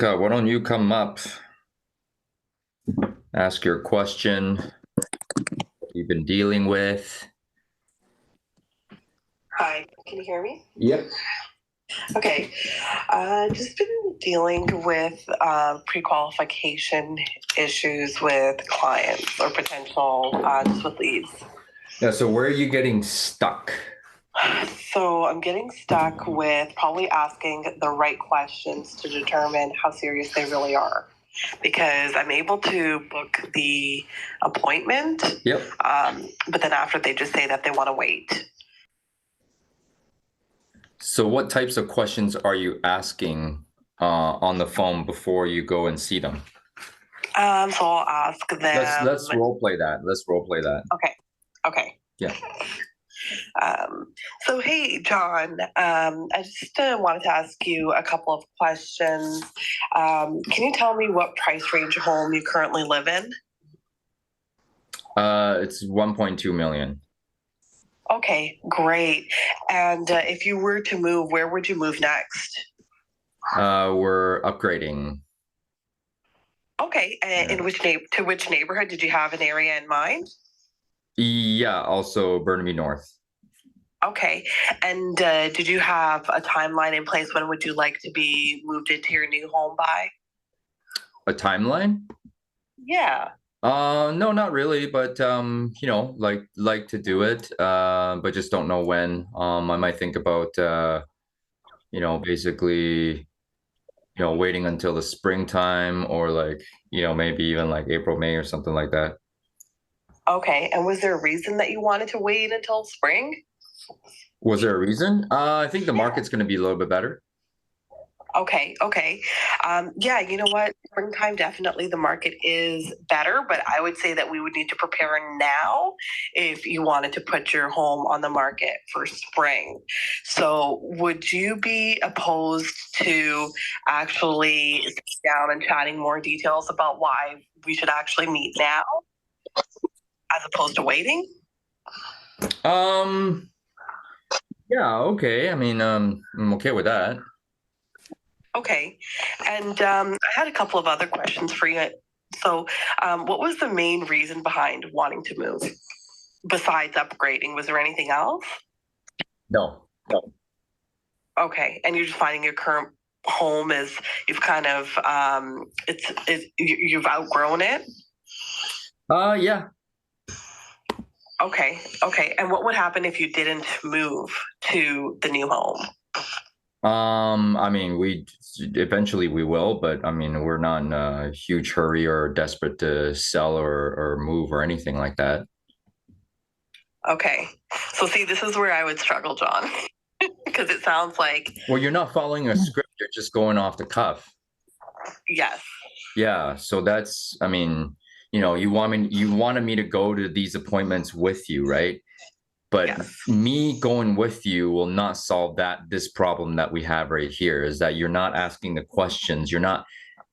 Why don't you come up, ask your question you've been dealing with? Hi, can you hear me? Yep. Okay. Just been dealing with pre-qualification issues with clients or potential just with leads. Yeah, so where are you getting stuck? So I'm getting stuck with probably asking the right questions to determine how serious they really are. Because I'm able to book the appointment, Yep. but then after they just say that they want to wait. So what types of questions are you asking on the phone before you go and see them? So I'll ask them. Let's role play that. Let's role play that. Okay. Yeah. So, hey, John, I just wanted to ask you a couple of questions. Can you tell me what price range home you currently live in? It's 1.2 million. Okay, great. And if you were to move, where would you move next? We're upgrading. Okay, and in which neighborhood? Did you have an area in mind? Yeah, also Burnaby North. Okay, and did you have a timeline in place? When would you like to be moved into your new home by? A timeline? Yeah. No, not really, but like to do it, but just don't know when. I might think about basically, waiting until the springtime or like, maybe even like April, May or something like that. Okay, and was there a reason that you wanted to wait until spring? Was there a reason? I think the market's going to be a little bit better. Okay. Yeah, you know what? Springtime, definitely the market is better, but I would say that we would need to prepare now if you wanted to put your home on the market for spring. So, would you be opposed to actually sitting down and chatting more details about why we should actually meet now as opposed to waiting? Um, yeah, okay. I mean, I'm okay with that. Okay. And I had a couple of other questions for you. So, what was the main reason behind wanting to move besides upgrading? Was there anything else? No. Okay. And you're just finding your current home is you've kind of you've outgrown it. Yeah. Okay. And what would happen if you didn't move to the new home? I mean, we eventually we will, but I mean, we're not in a huge hurry or desperate to sell or move or anything like that. Okay. So see, this is where I would struggle, John, because it sounds like Well, you're not following a script, you're just going off the cuff. yes. Yeah, so that's, I mean, you wanted me to go to these appointments with you, right? But Yes. me going with you will not solve this problem that we have right here, is that you're not asking the questions.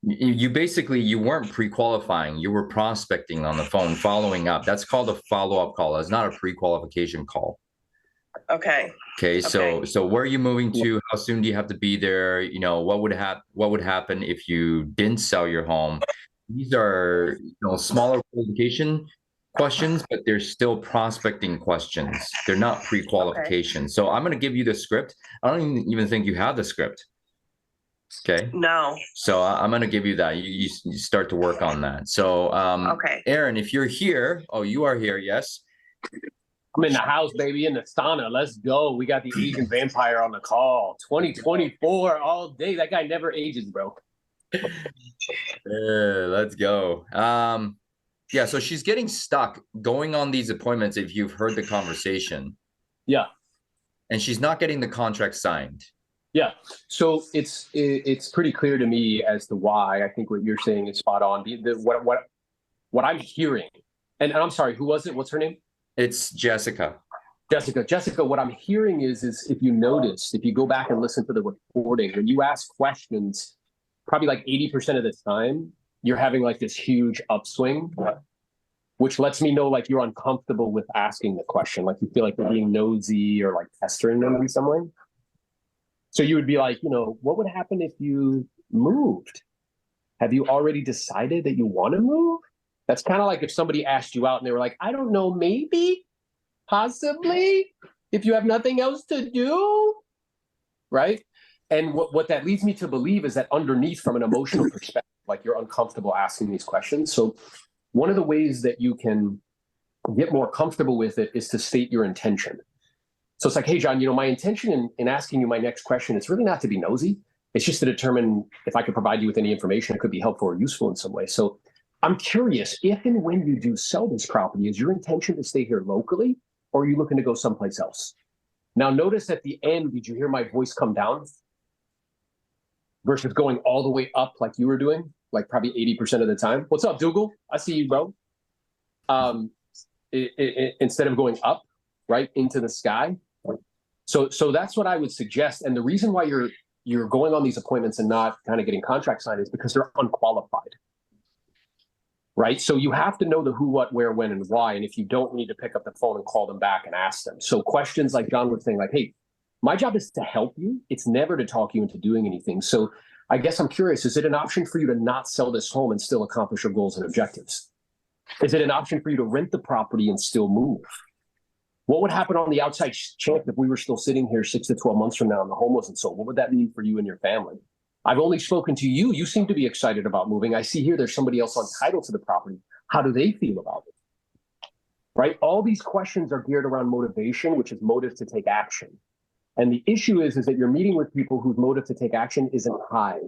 You basically, you weren't pre-qualifying. You were prospecting on the phone, following up. That's called a follow-up call. It's not a pre-qualification call. Okay. Okay, so where are you moving to? How soon do you have to be there? What would happen if you didn't sell your home? These are, smaller qualification questions, but they're still prospecting questions. They're not pre-qualification. Okay. So I'm going to give you the script. I don't even think you have the script. Okay. No. So I'm going to give you that. You start to work on that. So, okay. Aaron, if you're here, you are here. Yes. I'm in the house, baby, in the sauna. Let's go. We got the Asian vampire on the call. 2024 all day. That guy never ages, bro. Let's go. Yeah, so she's getting stuck going on these appointments if you've heard the conversation. Yeah. And she's not getting the contract signed. Yeah. So it's pretty clear to me as to why. I think what you're saying is spot on. What I'm hearing, and I'm sorry, who was it? What's her name? It's Jessica. Jessica, what I'm hearing is if you notice, if you go back and listen to the recording, when you ask questions, probably like 80% of the time, you're having like this huge upswing, which lets me know like you're uncomfortable with asking the question. Like you feel like you're being nosy or like pestering them in some way. So you would be like, what would happen if you moved? Have you already decided that you want to move? That's kind of like if somebody asked you out and they were like, I don't know, maybe, possibly, if you have nothing else to do, right? And what that leads me to believe is that underneath, from an emotional perspective, like you're uncomfortable asking these questions. So one of the ways that you can get more comfortable with it is to state your intention. So it's like, hey, John, my intention in asking you my next question, it's really not to be nosy. It's just to determine if I could provide you with any information that could be helpful or useful in some way. So I'm curious, if and when you do sell this property, is your intention to stay here locally, or are you looking to go someplace else? Now, notice at the end, did you hear my voice come down versus going all the way up like you were doing, like probably 80% of the time? What's up, Dougal? I see you, bro. Instead of going up, right, into the sky. So that's what I would suggest. And the reason why you're going on these appointments and not kind of getting contract signed is because they're unqualified. Right? So you have to know the who, what, where, when, and why. And if you don't, you need to pick up the phone and call them back and ask them. So questions like John was saying, like, hey, my job is to help you. It's never to talk you into doing anything. So I guess I'm curious, is it an option for you to not sell this home and still accomplish your goals and objectives? Is it an option for you to rent the property and still move? What would happen on the outside chance if we were still sitting here 6 to 12 months from now and the home wasn't sold? What would that mean for you and your family? I've only spoken to you. You seem to be excited about moving. I see here there's somebody else on title to the property. How do they feel about it? Right? All these questions are geared around motivation, which is motive to take action. And the issue is that you're meeting with people whose motive to take action isn't high.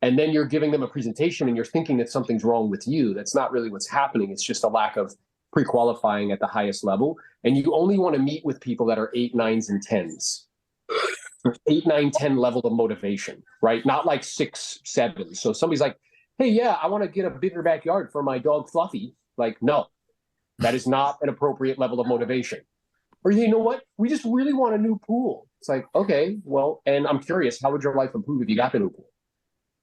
And then you're giving them a presentation and you're thinking that something's wrong with you. That's not really what's happening. It's just a lack of pre-qualifying at the highest level. And you only want to meet with people that are 8, 9s, and 10s. 8, 9, 10 level of motivation, right? Not like 6, 7. So somebody's like, hey, yeah, I want to get a bigger backyard for my dog Fluffy. Like, no, that is not an appropriate level of motivation. Or you know what? We just really want a new pool. It's like, okay, well, and I'm curious, how would your life improve if you got the new pool?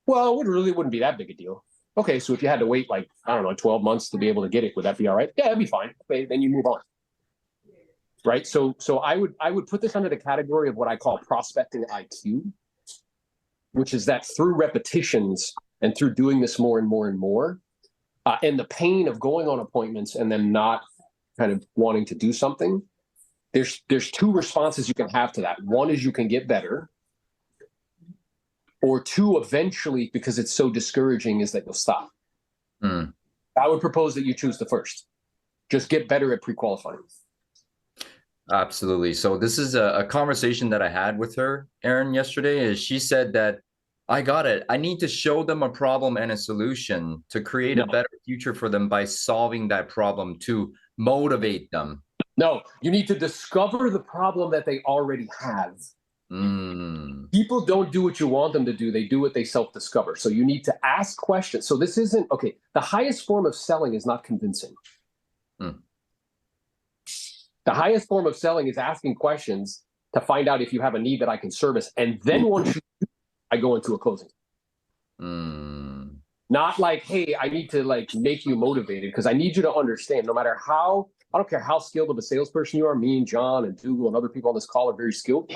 Well, it really wouldn't be that big a deal. Okay, so if you had to wait like, I don't know, 12 months to be able to get it, would that be all right? Yeah, it'd be fine. Okay, then you move on. Right. So I would put this under the category of what I call prospecting IQ, which is that through repetitions and through doing this more and more and more, and the pain of going on appointments and then not kind of wanting to do something, there's 2 responses you can have to that. One is you can get better, or 2, eventually, because it's so discouraging, is that you'll stop. I would propose that you choose the first. Just get better at pre-qualifying. Absolutely. So this is a conversation that I had with her, Aaron, yesterday. Is she said that I got it. I need to show them a problem and a solution to create a better future for them by solving that problem to motivate them. No, you need to discover the problem that they already have. People don't do what you want them to do. They do what they self-discover. So you need to ask questions. So this isn't, okay, the highest form of selling is not convincing. The highest form of selling is asking questions to find out if you have a need that I can service. And then once you do, I go into a closing. Not like, hey, I need to like make you motivated, because I need you to understand, no matter how, I don't care how skilled of a salesperson you are, me and John and Dougal and other people on this call are very skilled.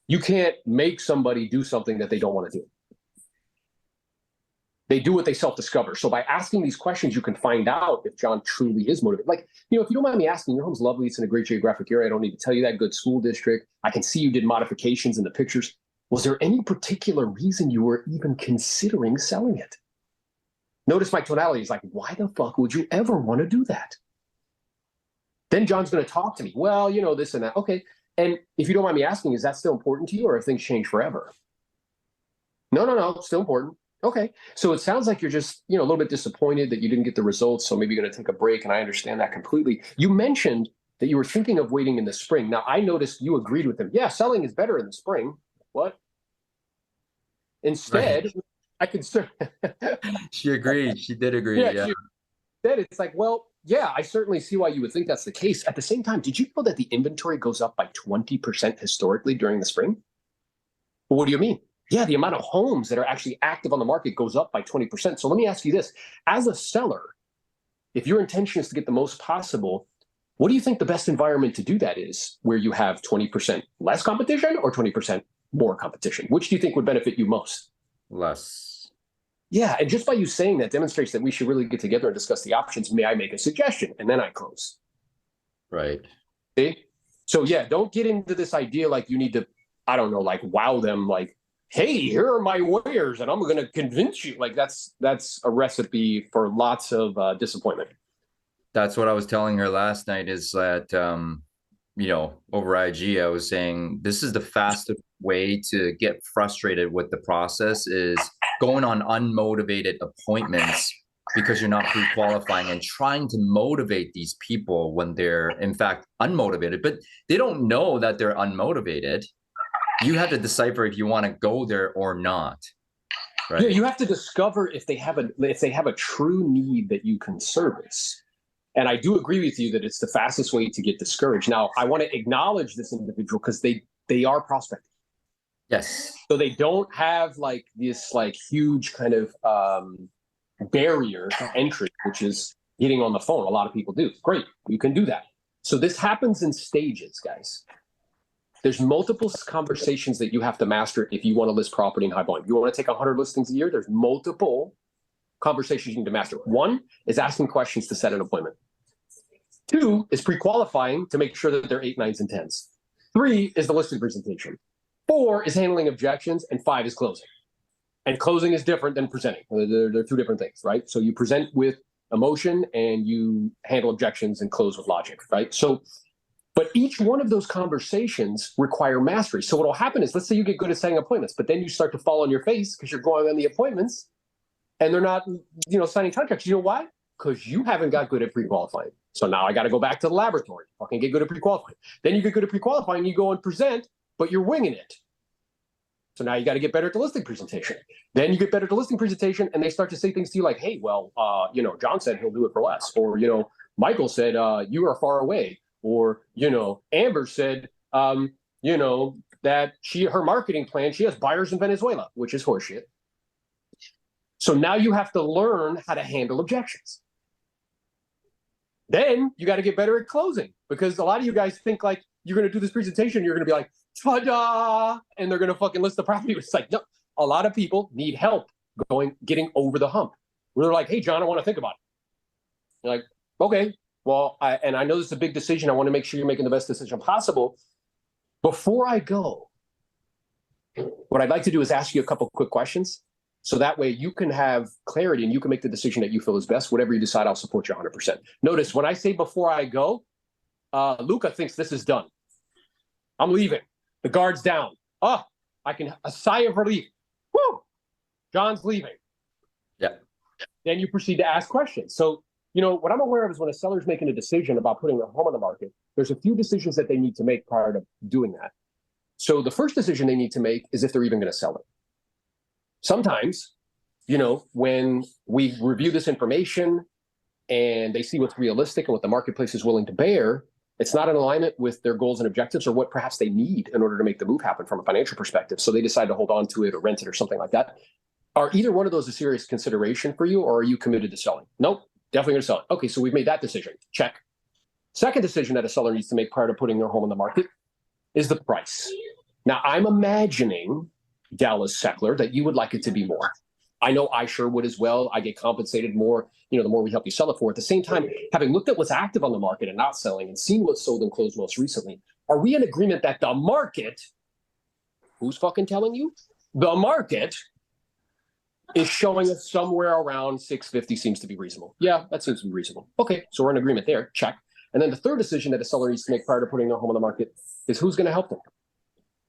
You can't make somebody do something that they don't want to do. They do what they self-discover. So by asking these questions, you can find out if John truly is motivated. Like, if you don't mind me asking, your home's lovely. It's in a great geographic area. I don't need to tell you that. Good school district. I can see you did modifications in the pictures. Was there any particular reason you were even considering selling it? Notice my tonality is like, why the fuck would you ever want to do that? Then John's going to talk to me. Well, this and that. Okay. And if you don't mind me asking, is that still important to you, or have things changed forever? No, still important. Okay. So it sounds like you're just, a little bit disappointed that you didn't get the results. So maybe you're going to take a break. And I understand that completely. You mentioned that you were thinking of waiting in the spring. Now, I noticed you agreed with him. Yeah, selling is better in the spring. What? Instead, right. I could. She agreed. She did agree. Yeah. Instead, it's like, well, yeah, I certainly see why you would think that's the case. At the same time, did you know that the inventory goes up by 20% historically during the spring? Well, what do you mean? Yeah, the amount of homes that are actually active on the market goes up by 20%. So let me ask you this. As a seller, if your intention is to get the most possible, what do you think the best environment to do that is? Where you have 20% less competition or 20% more competition? Which do you think would benefit you most? Less. Yeah, and just by you saying that demonstrates that we should really get together and discuss the options. May I make a suggestion? And then I close. Right. See? So yeah, don't get into this idea like you need to, I don't know, like wow them, like, hey, here are my wares, and I'm going to convince you. Like that's a recipe for lots of disappointment. That's what I was telling her last night is that, you know, over IG, I was saying this is the fastest way to get frustrated with the process is going on unmotivated appointments because you're not pre-qualifying and trying to motivate these people when they're in fact unmotivated, but they don't know that they're unmotivated. You have to decipher if you want to go there or not. Right? Yeah, you have to discover if they have a true need that you can service. And I do agree with you that it's the fastest way to get discouraged. Now, I want to acknowledge this individual because they are prospecting. Yes. So they don't have like this like huge kind of barrier to entry, which is getting on the phone. A lot of people do. Great, you can do that. So this happens in stages, guys. There's multiple conversations that you have to master if you want to list property in high volume. You want to take 100 listings a year, there's multiple conversations you need to master. One is asking questions to set an appointment. Two is pre-qualifying to make sure that they're 8, 9s, and 10s. 3 is the listing presentation. 4 is handling objections, and 5 is closing. And closing is different than presenting. They're 2 different things, right? So you present with emotion and you handle objections and close with logic, right? So, but each one of those conversations require mastery. So what will happen is, let's say you get good at setting appointments, but then you start to fall on your face because you're going on the appointments and they're not, you know, signing contracts. You know why? Because you haven't got good at pre-qualifying. So now I got to go back to the laboratory, fucking get good at pre-qualifying. Then you get good at pre-qualifying, you go and present, but you're winging it. So now you got to get better at the listing presentation. Then you get better at the listing presentation, and they start to say things to you like, hey, well, you know, John said he'll do it for less. Or, you know, Michael said, you are far away. Or, you know, Amber said, you know, that her marketing plan, she has buyers in Venezuela, which is horseshit. So now you have to learn how to handle objections. Then you got to get better at closing, because a lot of you guys think like you're going to do this presentation, you're going to be like, ta-da, and they're going to fucking list the property. It's like, no, a lot of people need help getting over the hump. They're like, hey, John, I want to think about it. You're like, okay, well, I know this is a big decision. I want to make sure you're making the best decision possible. Before I go, what I'd like to do is ask you a couple quick questions. So that way you can have clarity and you can make the decision that you feel is best. Whatever you decide, I'll support you 100%. Notice when I say before I go, Luca thinks this is done. I'm leaving. The guard's down. Oh, I can, a sigh of relief. Woo! John's leaving. Yeah. Then you proceed to ask questions. So, you know, what I'm aware of is when a seller's making a decision about putting their home on the market, there's a few decisions that they need to make prior to doing that. So the first decision they need to make is if they're even going to sell it. Sometimes, you know, when we review this information and they see what's realistic and what the marketplace is willing to bear, it's not in alignment with their goals and objectives or what perhaps they need in order to make the move happen from a financial perspective. So they decide to hold on to it or rent it or something like that. Are either one of those a serious consideration for you, or are you committed to selling? Nope, definitely going to sell it. Okay, so we've made that decision. Check. Second decision that a seller needs to make prior to putting their home on the market is the price. Now, I'm imagining, Dallas Seckler, that you would like it to be more. I know I sure would as well. I get compensated more, you know, the more we help you sell it for. At the same time, having looked at what's active on the market and not selling and seen what's sold and closed most recently, are we in agreement that the market, who's fucking telling you? The market is showing us somewhere around 650 seems to be reasonable. Yeah, that seems to be reasonable. Okay, so we're in agreement there. Check. And then the third decision that a seller needs to make prior to putting their home on the market is who's going to help them.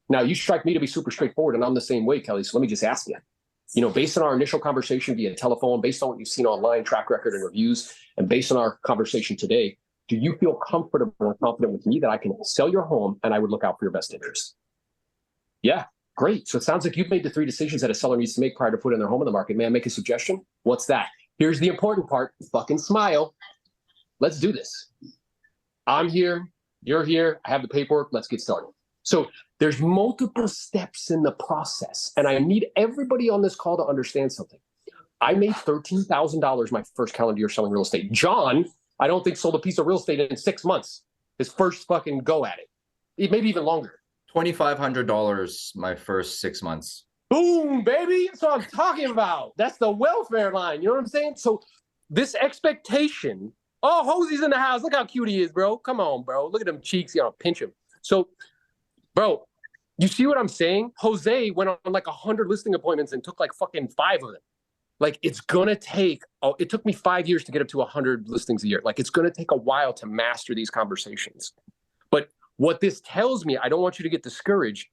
Now, you strike me to be super straightforward, and I'm the same way, Kelly. So let me just ask you, you know, based on our initial conversation via telephone, based on what you've seen online, track record and reviews, and based on our conversation today, do you feel comfortable and confident with me that I can sell your home and I would look out for your best interest? Yeah, great. So it sounds like you've made the 3 decisions that a seller needs to make prior to putting their home on the market. May I make a suggestion? What's that? Here's the important part. Fucking smile. Let's do this. I'm here. You're here. I have the paperwork. Let's get started. So there's multiple steps in the process, and I need everybody on this call to understand something. I made $13,000 my first calendar year selling real estate. John, I don't think sold a piece of real estate in 6 months. His first fucking go at it. Maybe even longer. $2,500 my first 6 months. Boom, baby. That's what I'm talking about. That's the welfare line. You know what I'm saying? So this expectation, oh, Hosey's in the house. Look how cute he is, bro. Come on, bro. Look at them cheeks. You know, pinch him. So, bro, you see what I'm saying? Jose went on like 100 listing appointments and took like fucking 5 of them. Like, it's going to take, it took me 5 years to get up to 100 listings a year. Like, it's going to take a while to master these conversations. But what this tells me, I don't want you to get discouraged.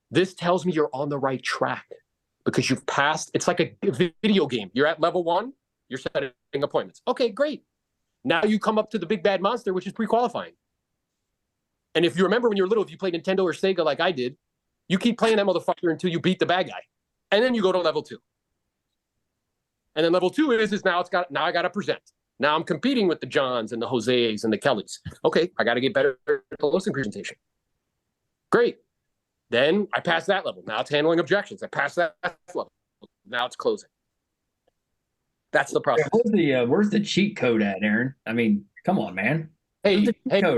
This tells me you're on the right track because you've passed. It's like a video game. You're at level 1. You're setting appointments. Okay, great. Now you come up to the big bad monster, which is pre-qualifying. And if you remember when you were little, if you played Nintendo or Sega like I did, you keep playing that motherfucker until you beat the bad guy. And then you go to level 2. And then level 2 is now I got to present. Now I'm competing with the Johns and the Jose's and the Kellys. Okay, I got to get better at the listing presentation. Great. Then I pass that level. Now it's handling objections. I pass that level. Now it's closing. That's the process. Where's the cheat code at, Aaron? I mean, come on, man. Hey,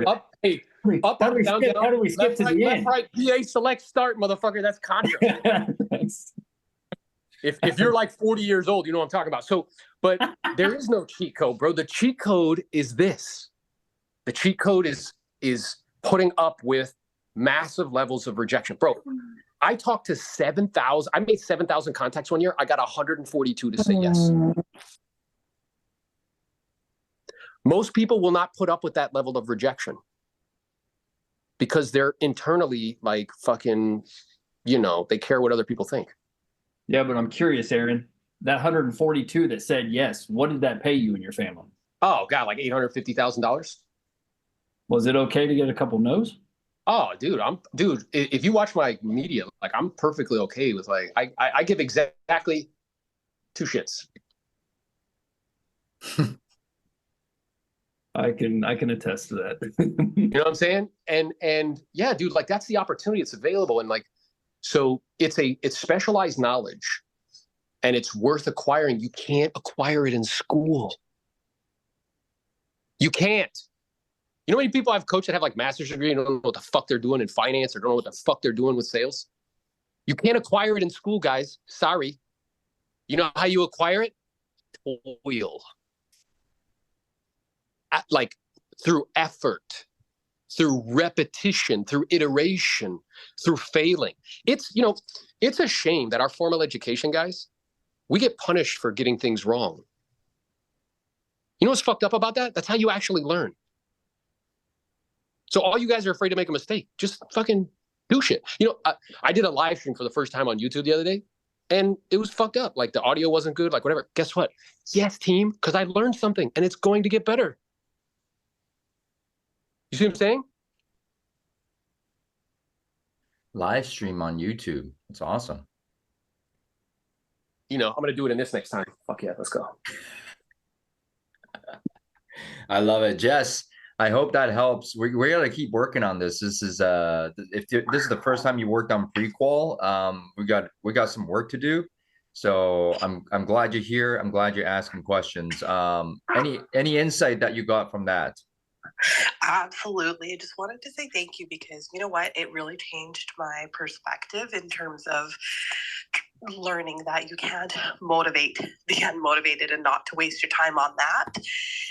up, how do we skip to the end? Left, right, PA, select, start, motherfucker. That's Contra. If you're like 40 years old, you know what I'm talking about. So, but there is no cheat code, bro. The cheat code is this. The cheat code is putting up with massive levels of rejection. Bro, I talked to 7,000. I made 7,000 contacts one year. I got 142 to say yes. Most people will not put up with that level of rejection because they're internally like fucking, you know, they care what other people think. Yeah, but I'm curious, Aaron. That 142 that said yes, what did that pay you and your family? Oh, God, like $850,000. Was it okay to get a couple no's? Oh, dude, if you watch my media, like I'm perfectly okay with like I give exactly 2 shits. I can attest to that. You know what I'm saying? And yeah, dude, like that's the opportunity that's available. And like, so it's specialized knowledge and it's worth acquiring. You can't acquire it in school. You can't. You know how many people I've coached that have like master's degree and don't know what the fuck they're doing in finance or don't know what the fuck they're doing with sales? You can't acquire it in school, guys. Sorry. You know how you acquire it? Toil. Like through effort, through repetition, through iteration, through failing. It's a shame that our formal education guys, we get punished for getting things wrong. You know what's fucked up about that? That's how you actually learn. So all you guys are afraid to make a mistake. Just fucking do shit. You know, I did a live stream for the first time on YouTube the other day, and it was fucked up. Like the audio wasn't good, like whatever. Guess what? Yes, team, because I learned something, and it's going to get better. You see what I'm saying? Live stream on YouTube. It's awesome. You know, I'm going to do it in this next time. Fuck yeah, let's go. I love it. Jess, I hope that helps. We're going to keep working on this. This is if this is the first time you worked on prequal, we got some work to do. So I'm glad you're here. I'm glad you're asking questions. Any insight that you got from that? Absolutely. I just wanted to say thank you because you know what? It really changed my perspective in terms of learning that you can't motivate the unmotivated and not to waste your time on that.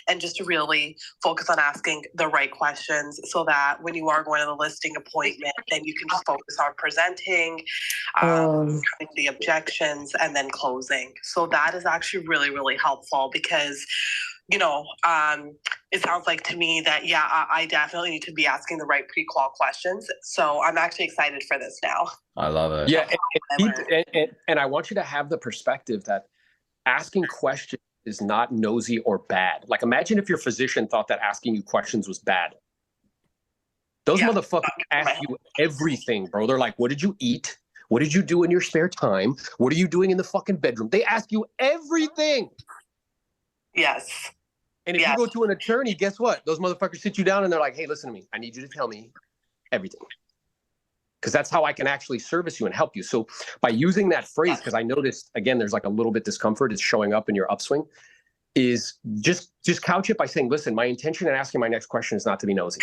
And just to really focus on asking the right questions so that when you are going to the listing appointment, then you can just focus on presenting, having the objections, and then closing. So that is actually really, really helpful because you know, it sounds like to me that, yeah, I definitely need to be asking the right pre-qual questions. So I'm actually excited for this now. I love it. Yeah. And I want you to have the perspective that asking questions is not nosy or bad. Like imagine if your physician thought that asking you questions was bad. Those motherfuckers ask you everything, bro. They're like, what did you eat? What did you do in your spare time? What are you doing in the fucking bedroom? They ask you everything. Yes. And if you go to an attorney, guess what? Those motherfuckers sit you down and they're like, hey, listen to me. I need you to tell me everything. Because that's how I can actually service you and help you. So by using that phrase, because I noticed, again, there's like a little bit discomfort. It's showing up in your upswing. Is just couch it by saying, listen, my intention in asking my next question is not to be nosy.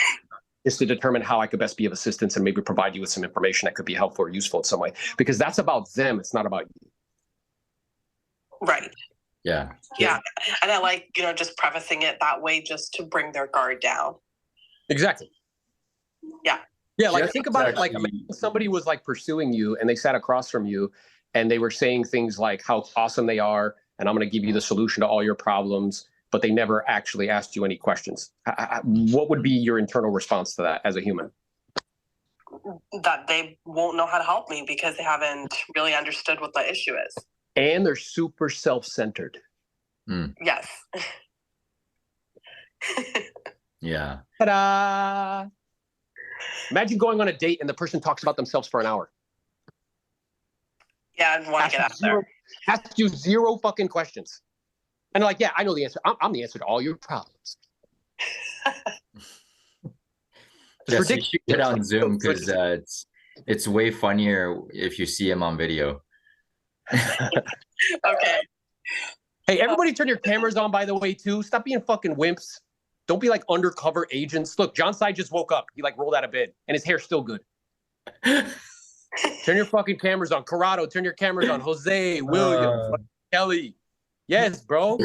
just to determine how I could best be of assistance and maybe provide you with some information that could be helpful or useful in some way. Because that's about them. It's not about you. Right. Yeah. Yeah. And I like, just prefacing it that way just to bring their guard down. Exactly. Yeah. Yeah, like Just think about it. Like actually- imagine somebody was like pursuing you and they sat across from you and they were saying things like how awesome they are and I'm going to give you the solution to all your problems, but they never actually asked you any questions. What would be your internal response to that as a human? That they won't know how to help me because they haven't really understood what the issue is. And they're super self-centered. Yes. Yeah. Ta-da! Imagine going on a date and the person talks about themselves for an hour. Yeah, I want to get out there. Ask you zero fucking questions. And they're like, yeah, I know the answer. I'm the answer to all your problems. Yes, you should get on Zoom because it's way funnier if you see him on video. Okay. Hey, everybody turn your cameras on, by the way, too. Stop being fucking wimps. Don't be like undercover agents. Look, John Sy just woke up. He like rolled out of bed and his hair's still good. Turn your fucking cameras on. Corrado, turn your cameras on. Jose, William, Kelly. Yes, bro.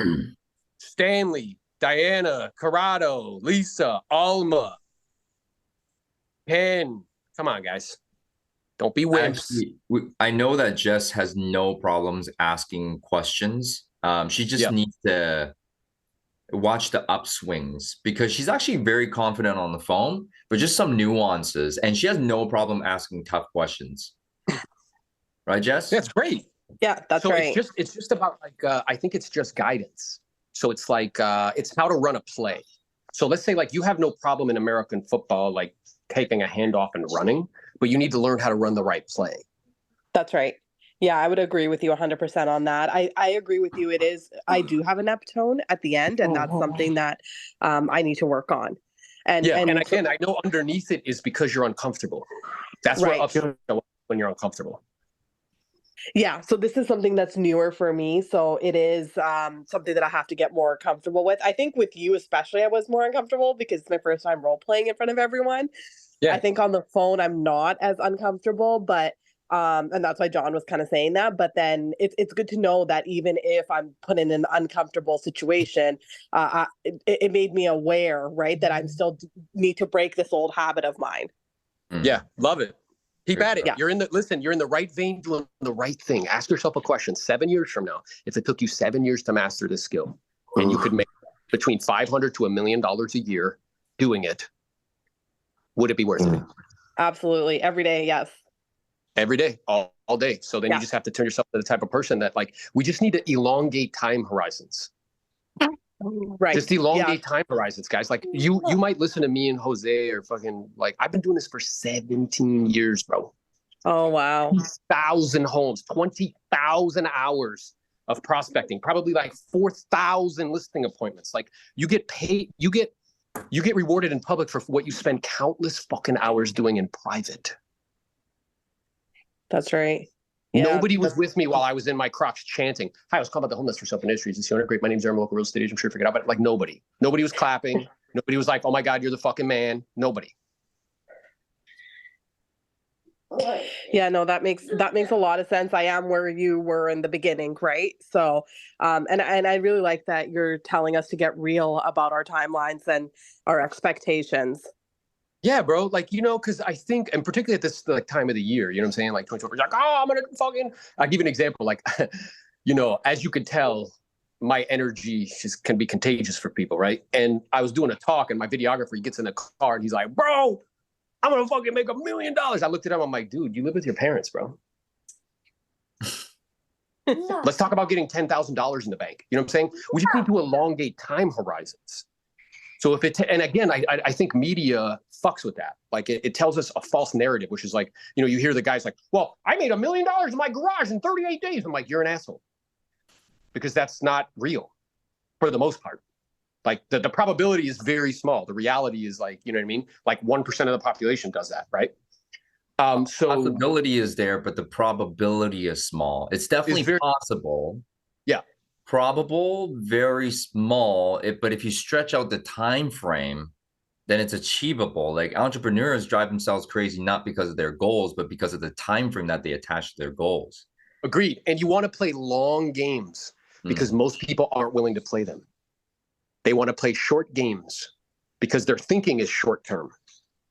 Stanley, Diana, Corrado, Lisa, Alma, Ken. Come on, guys. Don't be wimps. Actually, I know that Jess has no problems asking questions. She just needs to watch the upswings because she's actually very confident on the phone, but just some nuances. And she has no problem asking tough questions. Right, Jess? That's great. Yeah, that's right. It's just about like, I think it's just guidance. So it's like, it's how to run a play. So let's say like you have no problem in American football, like taking a handoff and running, but you need to learn how to run the right play. That's right. Yeah, I would agree with you 100% on that. I agree with you. I do have an epitone at the end, and that's something that I need to work on. And again, I know underneath it is because you're uncomfortable. That's right. what ups when you're uncomfortable. Yeah, so this is something that's newer for me. So it is something that I have to get more comfortable with. I think with you especially, I was more uncomfortable because it's my first time role playing in front of everyone. Yeah. I think on the phone, I'm not as uncomfortable, but and that's why John was kind of saying that. But then it's good to know that even if I'm put in an uncomfortable situation, it made me aware, right, that I still need to break this old habit of mine. Yeah, love it. Keep at it. Yeah. You're in the right vein doing the right thing. Ask yourself a question 7 years from now. If it took you 7 years to master this skill and you could make between $500 to $1 million a year doing it, would it be worth it? Absolutely. Every day. Yes. Every day, all day. So then you just have to turn yourself to the type of person that like, we just need to elongate time horizons. Right. Just elongate time horizons, guys. Like you might listen to me and Jose or fucking like, I've been doing this for 17 years, bro. Oh, wow. 1,000 homes, 20,000 hours of prospecting, probably like 4,000 listing appointments. Like you get paid, you get rewarded in public for what you spend countless fucking hours doing in private. That's right. Yeah, nobody was with me while I was in my Crocs chanting, "Hi, I was called about the homeless for Self Industries. It's great. My name's Aaron, local real estate agent. I'm sure you figured out." But like nobody was clapping. Nobody was like, "Oh my God, you're the fucking man." Nobody. Yeah, no, that makes a lot of sense. I am where you were in the beginning, right? So, and I really like that you're telling us to get real about our timelines and our expectations. Yeah, bro. Like, because I think, and particularly at this like time of the year, you know what I'm saying? Like 2020, like, oh, I'm going to fucking, I'll give you an example. Like, as you can tell, my energy can be contagious for people, right? And I was doing a talk and my videographer, he gets in the car and he's like, bro, I'm going to fucking make $1 million. I looked at him, I'm like, dude, you live with your parents, bro. Let's talk about getting $10,000 in the bank. You know what I'm saying? We just need to elongate time horizons. So if and again, I think media fucks with that. Like it tells us a false narrative, which is like, you hear the guys like, well, I made $1 million in my garage in 38 days. I'm like, you're an asshole. Because that's not real for the most part. Like the probability is very small. The reality is like, you know what I mean? Like 1% of the population does that, right? So possibility is there, but the probability is small. It's definitely possible. Yeah. Probable, very small. But if you stretch out the time frame, then it's achievable. Like entrepreneurs drive themselves crazy, not because of their goals, but because of the time frame that they attach to their goals. Agreed. And you want to play long games because most people aren't willing to play them. They want to play short games because their thinking is short term.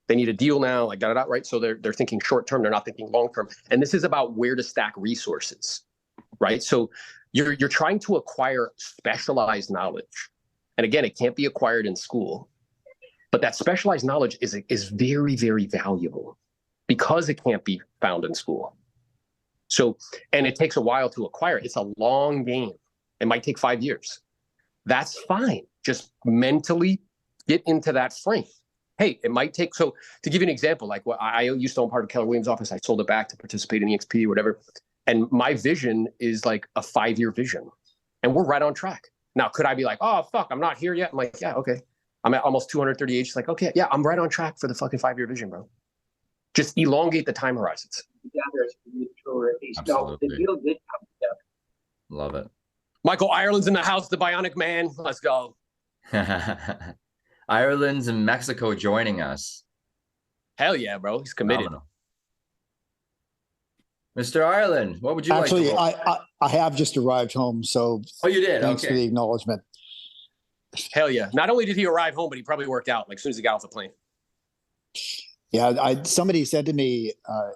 They need a deal now, like right? So they're thinking short term. They're not thinking long term. And this is about where to stack resources, right? So you're trying to acquire specialized knowledge, and again, it can't be acquired in school. But that specialized knowledge is very, very valuable because it can't be found in school. So, and it takes a while to acquire it. It's a long game. It might take 5 years. That's fine. Just mentally get into that frame. Hey, it might take, so to give you an example, like what I used to own part of Keller Williams' office. I sold it back to participate in EXP or whatever. And my vision is like a 5-year vision. And we're right on track. Now, could I be like, oh, fuck, I'm not here yet? I'm like, yeah, okay. I'm at almost 230 age. Like, okay, yeah, I'm right on track for the fucking 5-year vision, bro. Just elongate the time horizons. Absolutely. Love it. Michael Ireland's in the house, the Bionic Man. Let's go. Ireland's in Mexico joining us. Hell yeah, bro. He's committed. Phenomenal. Mr. Ireland, what would you Actually, like to I have just arrived home, so Oh, you did? thanks Okay. for the acknowledgement. Hell yeah. Not only did he arrive home, but he probably worked out like as soon as he got off the plane. Yeah, somebody said to me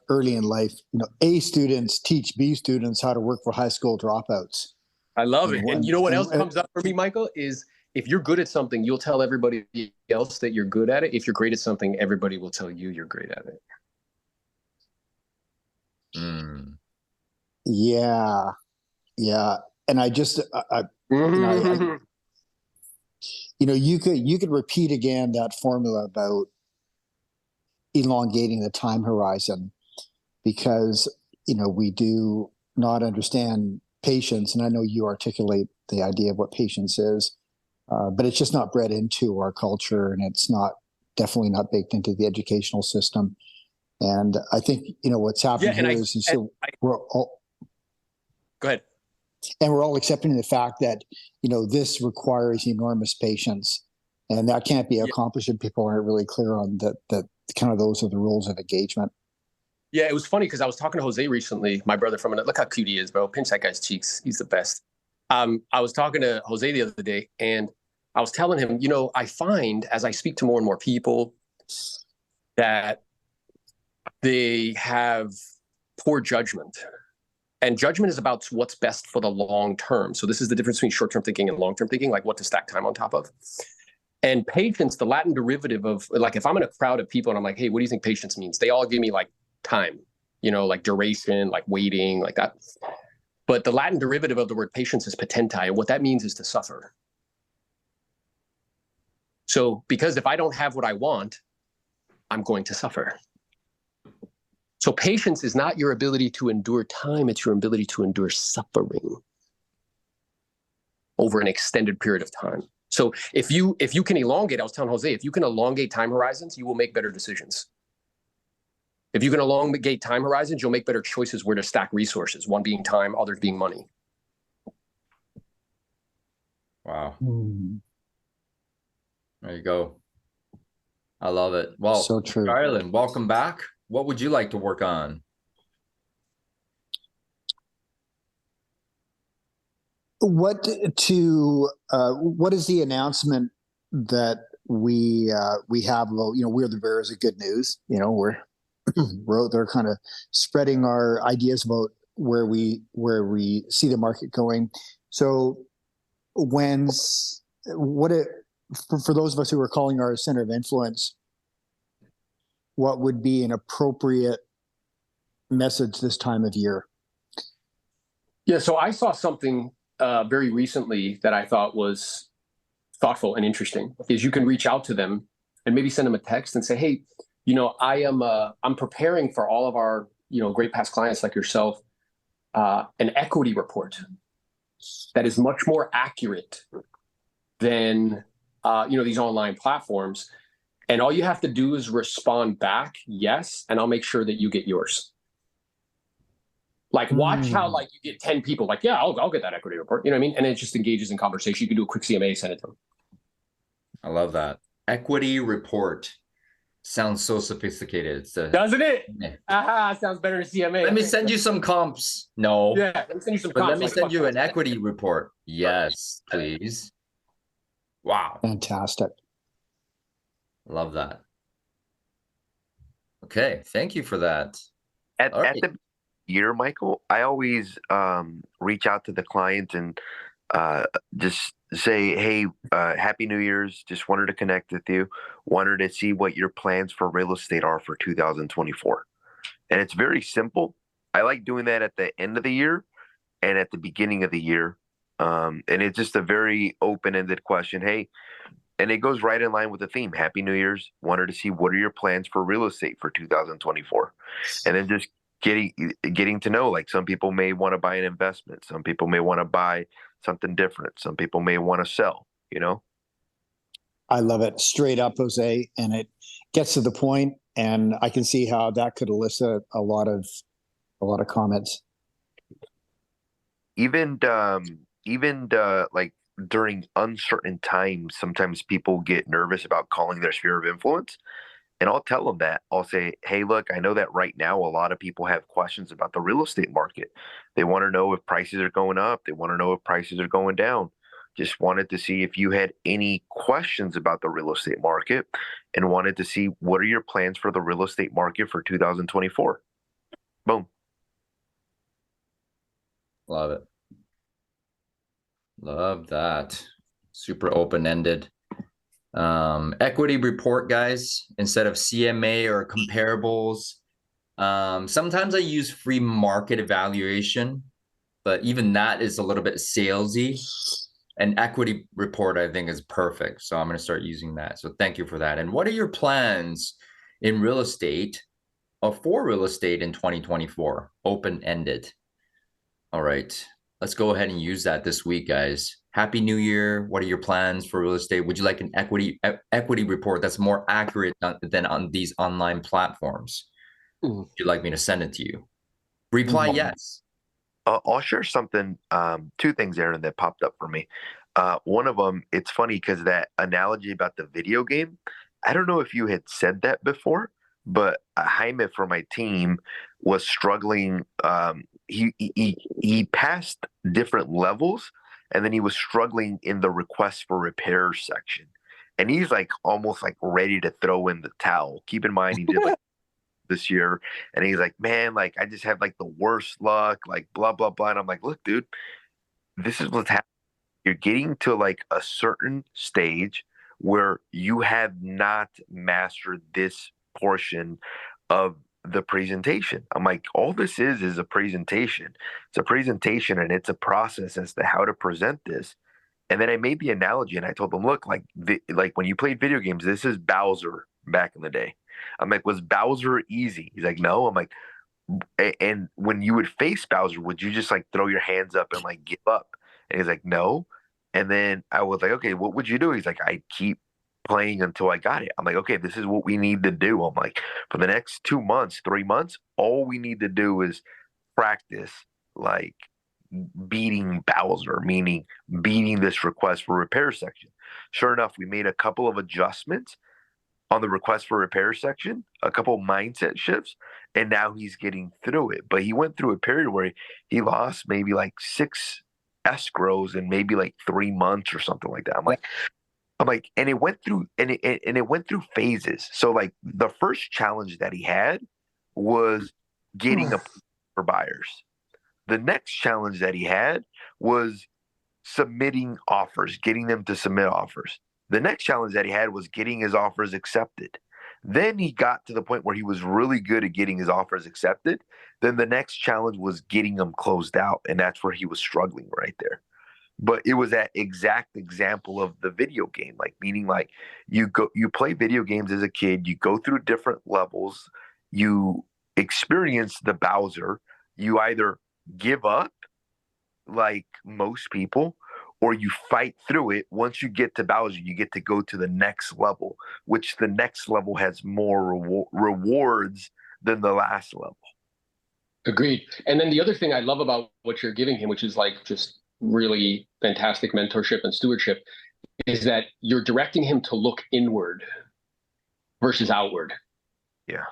early in life, A students teach B students how to work for high school dropouts. I love it. And you know what else comes up for me, Michael, is if you're good at something, you'll tell everybody else that you're good at it. If you're great at something, everybody will tell you you're great at it. Yeah. And I just, you could repeat again that formula about elongating the time horizon because, we do not understand patience. And I know you articulate the idea of what patience is, but it's just not bred into our culture, and it's definitely not baked into the educational system. And I think, what's happening we're all, go ahead. And we're all accepting the fact that, this requires enormous patience, and that can't be accomplished if people aren't really clear on that kind of those are the rules of engagement. Yeah, it was funny because I was talking to Jose recently, my brother look how cute he is, bro. Pinch that guy's cheeks. He's the best. I was talking to Jose the other day, and I was telling him, I find as I speak to more and more people that they have poor judgment. And judgment is about what's best for the long term. So this is the difference between short-term thinking and long-term thinking, like what to stack time on top of. And patience, the Latin derivative of, like, if I'm in a crowd of people and I'm like, hey, what do you think patience means? They all give me like time, like duration, like waiting, like that. But the Latin derivative of the word patience is patenti. And what that means is to suffer. So because if I don't have what I want, I'm going to suffer. So patience is not your ability to endure time, it's your ability to endure suffering over an extended period of time. So if you can elongate, I was telling Jose, if you can elongate time horizons, you will make better decisions. If you can elongate time horizons, you'll make better choices where to stack resources, one being time, others being money. Wow. There you go. I love it. Well, so true. Ireland, welcome back. What would you like to work on? What is the announcement that we have? We're the bearers of good news. They're kind of spreading our ideas about where we see the market going. So for those of us who are calling our center of influence, what would be an appropriate message this time of year? Yeah, so I saw something very recently that I thought was thoughtful and interesting. Is you can reach out to them and maybe send them a text and say, hey, I'm preparing for all of our great past clients like yourself an equity report that is much more accurate than these online platforms. And all you have to do is respond back, yes, and I'll make sure that you get yours. Like, watch how you get 10 people like, yeah, I'll get that equity report. You know what I mean? And it just engages in conversation. You can do a quick CMA, send it to them. I love that. Equity report. Sounds so sophisticated. It's a, Doesn't it? yeah. Aha, sounds better than CMA. Let me send you some comps. No. Yeah, let me send you some But let comps. me Like, send fuck you that. an equity report. Yes, please. Wow. Fantastic. Love that. Okay. Thank you for that. At All right. the year, Michael, I always reach out to the client and just say, hey, happy New Year's. Just wanted to connect with you. Wanted to see what your plans for real estate are for 2024. And it's very simple. I like doing that at the end of the year and at the beginning of the year. And it's just a very open-ended question. Hey, and it goes right in line with the theme. Happy New Year's. Wanted to see what are your plans for real estate for 2024, and then just getting to know. Like, some people may want to buy an investment. Some people may want to buy something different. Some people may want to sell. You know. I love it. Straight up, Jose, and it gets to the point, and I can see how that could elicit a lot of comments. Even like during uncertain times, sometimes people get nervous about calling their sphere of influence. And I'll tell them that. I'll say, hey, look, I know that right now a lot of people have questions about the real estate market. They want to know if prices are going up. They want to know if prices are going down. Just wanted to see if you had any questions about the real estate market and wanted to see what are your plans for the real estate market for 2024. Boom. Love it. Love that. Super open-ended. Equity report, guys, instead of CMA or comparables. Sometimes I use free market evaluation, but even that is a little bit salesy. An equity report, I think, is perfect. So I'm going to start using that. So thank you for that. And what are your plans in real estate or for real estate in 2024? Open-ended. All right. Let's go ahead and use that this week, guys. Happy New Year. What are your plans for real estate? Would you like an equity report that's more accurate than on these online platforms? Would you like me to send it to you? Reply yes. I'll share something, two things, Aaron, that popped up for me. One of them, it's funny because that analogy about the video game, I don't know if you had said that before, but Jaime from my team was struggling. He passed different levels, and then he was struggling in the request for repair section. And he's like almost like ready to throw in the towel. Keep in mind, he did like this year, and he's like, man, like I just have like the worst luck, like blah blah blah. And I'm like, look, dude, this is what's happening. You're getting to like a certain stage where you have not mastered this portion of the presentation. I'm like, all this is a presentation. It's a presentation, and it's a process as to how to present this. And then I made the analogy, and I told them, look, like like when you played video games, this is Bowser back in the day. I'm like, was Bowser easy? He's like, no. I'm like, and when you would face Bowser, would you just like throw your hands up and like give up? And he's like, no. And then I was like, okay, what would you do? He's like, I keep playing until I got it. I'm like, okay, this is what we need to do. I'm like, for the next 2 months, 3 months, all we need to do is practice like beating Bowser, meaning beating this request for repair section. Sure enough, we made a couple of adjustments on the request for repair section, a couple mindset shifts, and now he's getting through it. But he went through a period where he lost maybe like 6 escrows in maybe like 3 months or something like that. I'm like, and it went through and it went through phases. So like the first challenge that he had was getting a for buyers. The next challenge that he had was submitting offers, getting them to submit offers. The next challenge that he had was getting his offers accepted. Then he got to the point where he was really good at getting his offers accepted. Then the next challenge was getting them closed out. And that's where he was struggling right there. But it was that exact example of the video game, like meaning like you play video games as a kid, you go through different levels, you experience the Bowser, you either give up like most people, or you fight through it. Once you get to Bowser, you get to go to the next level, which the next level has more rewards than the last level. Agreed. And then the other thing I love about what you're giving him, which is like just really fantastic mentorship and stewardship, is that you're directing him to look inward versus outward. Yeah.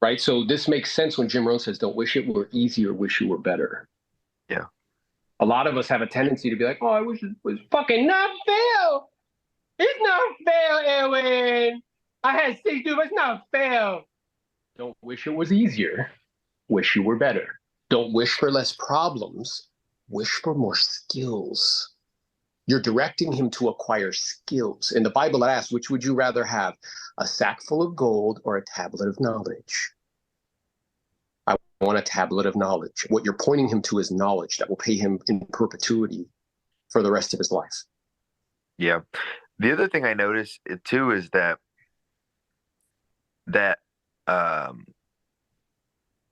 Right. So this makes sense when Jim Rohn says, don't wish it were easier, wish you were better. Yeah. A lot of us have a tendency to be like, oh, I wish it was fucking not fair. It's not fair, Erwin. I had 6 dudes, it's not fair. Don't wish it was easier. Wish you were better. Don't wish for less problems. Wish for more skills. You're directing him to acquire skills. In the Bible, it asks, which would you rather have, a sack full of gold or a tablet of knowledge? I want a tablet of knowledge. What you're pointing him to is knowledge that will pay him in perpetuity for the rest of his life. Yeah. The other thing I noticed too is that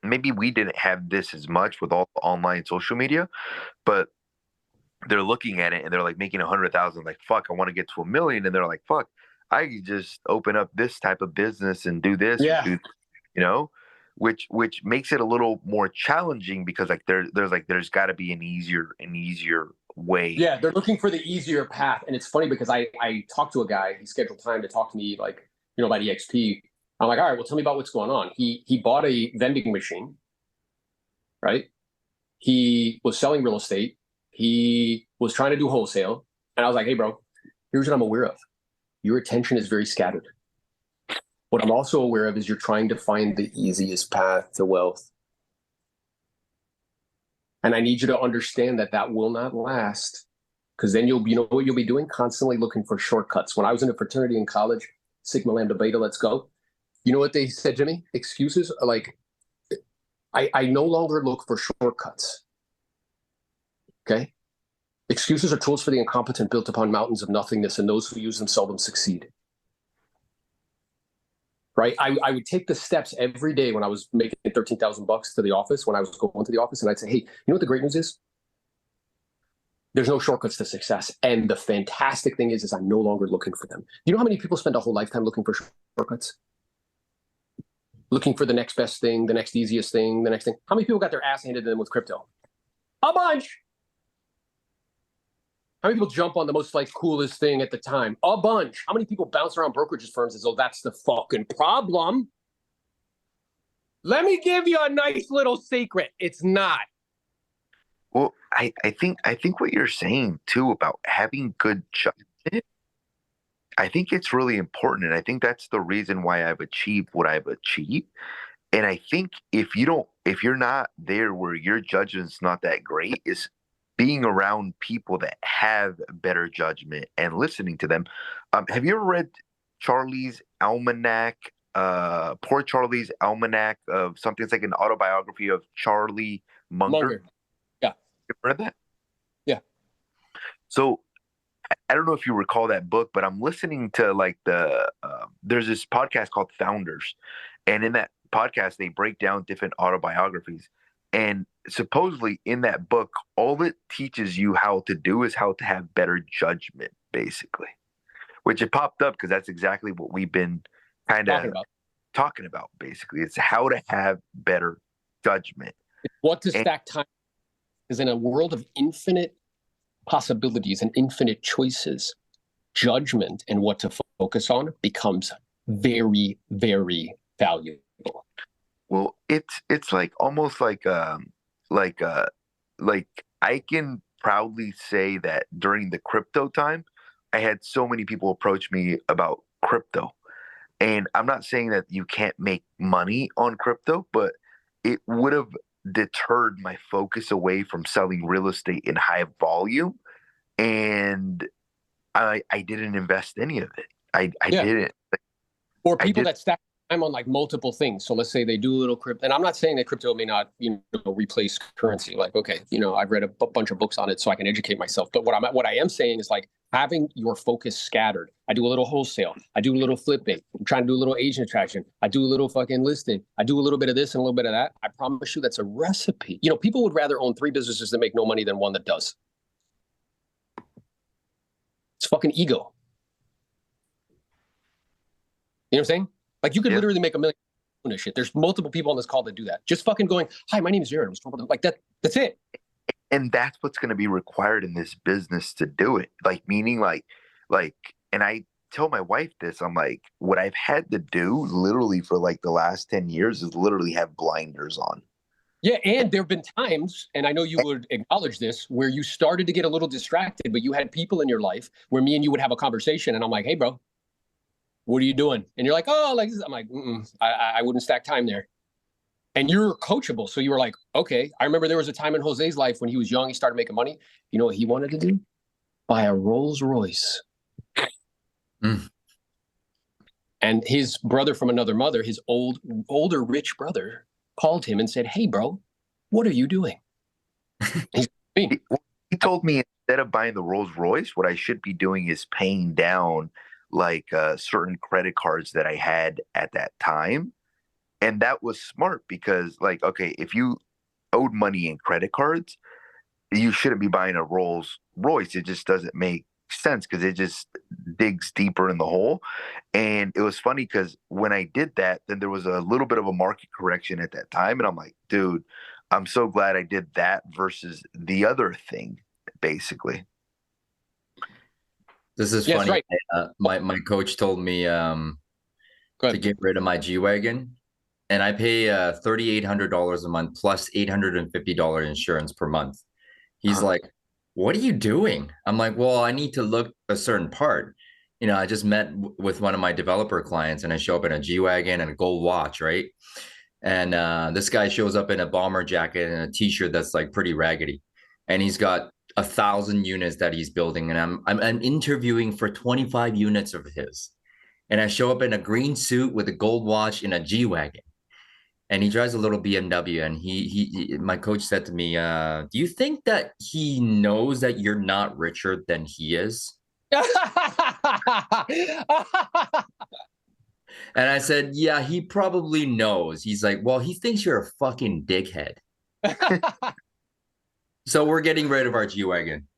maybe we didn't have this as much with all the online social media, but they're looking at it and they're like making 100,000, like, fuck, I want to get to 1 million. And they're like, fuck, I could just open up this type of business and do this, Yeah. which makes it a little more challenging because like there's got to be an easier way. Yeah, they're looking for the easier path. And it's funny because I talked to a guy, he scheduled time to talk to me, like, about EXP. I'm like, all right, well, tell me about what's going on. He bought a vending machine, right? He was selling real estate. He was trying to do wholesale. And I was like, hey, bro, here's what I'm aware of. Your attention is very scattered. What I'm also aware of is you're trying to find the easiest path to wealth. And I need you to understand that that will not last, because then you know what you'll be doing? Constantly looking for shortcuts. When I was in a fraternity in college, Sigma Lambda Beta, let's go. You know what they said to me? Excuses are like, I no longer look for shortcuts. Okay? Excuses are tools for the incompetent built upon mountains of nothingness, and those who use them seldom succeed. Right? I would take the steps every day when I was making $13,000 to the office, when I was going to the office, and I'd say, hey, you know what the great news is? There's no shortcuts to success. And the fantastic thing is I'm no longer looking for them. You know how many people spend a whole lifetime looking for shortcuts? Looking for the next best thing, the next easiest thing, the next thing. How many people got their ass handed to them with crypto? A bunch. How many people jump on the most like coolest thing at the time? A bunch. How many people bounce around brokerage firms as though that's the fucking problem? Let me give you a nice little secret. It's not. Well, I think what you're saying too about having good judgment, I think it's really important. And I think that's the reason why I've achieved what I've achieved. And I think if you're not there where your judgment's not that great, is being around people that have better judgment and listening to them. Have you ever read Charlie's Almanac? Poor Charlie's Almanac of something. It's like an autobiography of Charlie Munger. Yeah. You ever read that? Yeah. So I don't know if you recall that book, but I'm listening to like there's this podcast called Founders. And in that podcast, they break down different autobiographies. And supposedly in that book, all it teaches you how to do is how to have better judgment, basically. Which it popped up because that's exactly what we've been kind of talking about, basically. It's how to have better judgment. What to stack time. Because in a world of infinite possibilities and infinite choices, judgment and what to focus on becomes very, very valuable. Well, it's like almost like I can proudly say that during the crypto time, I had so many people approach me about crypto. And I'm not saying that you can't make money on crypto, but it would have deterred my focus away from selling real estate in high volume. And I didn't invest any of it. I didn't. Or people that stack time on like multiple things. So let's say they do a little crypto, and I'm not saying that crypto may not, replace currency. Like, okay, I've read a bunch of books on it so I can educate myself. But what I am saying is like having your focus scattered. I do a little wholesale. I do a little flipping. I'm trying to do a little agent attraction. I do a little fucking listing. I do a little bit of this and a little bit of that. I promise you that's a recipe. People would rather own 3 businesses that make no money than one that does. It's fucking ego. You know what I'm saying? Like you could literally make $1 million doing this shit. There's multiple people on this call that do that. Just fucking going, hi, my name is Jared. Like that. That's it. And that's what's going to be required in this business to do it. Like, meaning like Like, and I tell my wife this, I'm like, what I've had to do literally for like the last 10 years is literally have blinders on. Yeah, and there have been times, and I know you would acknowledge this, where you started to get a little distracted, but you had people in your life where me and you would have a conversation, and I'm like, "Hey, bro, what are you doing?" And you're like, "Oh, like this." I'm like, I wouldn't stack time there." And you're coachable, so you were like, "Okay." I remember there was a time in Jose's life when he was young, he started making money. You know what he wanted to do? Buy a Rolls Royce. Mm. And his brother from another mother, his older rich brother, called him and said, "Hey, bro, what are you doing?" He's me. He told me instead of buying the Rolls Royce, what I should be doing is paying down like certain credit cards that I had at that time. And that was smart because, like, okay, if you owed money in credit cards, you shouldn't be buying a Rolls Royce. It just doesn't make sense because it just digs deeper in the hole. And it was funny because when I did that, then there was a little bit of a market correction at that time. And I'm like, dude, I'm so glad I did that versus the other thing, basically. This is Yes, funny. right. My coach told me Go to ahead. get rid of my G-Wagon, and I pay $3,800 a month plus $850 insurance per month. He's like, "What are you doing?" I'm like, "Well, I need to look a certain part." You know, I just met with one of my developer clients, and I show up in a G-Wagon and a gold watch, right? And this guy shows up in a bomber jacket and a t-shirt that's like pretty raggedy, and he's got 1,000 units that he's building, and I'm interviewing for 25 units of his, and I show up in a green suit with a gold watch in a G-Wagon, and he drives a little BMW, and my coach said to me, "Do you think that he knows that you're not richer than he is?" And I said, "Yeah, he probably knows." He's like, "Well, he thinks you're a fucking dickhead." So we're getting rid of our G-Wagon.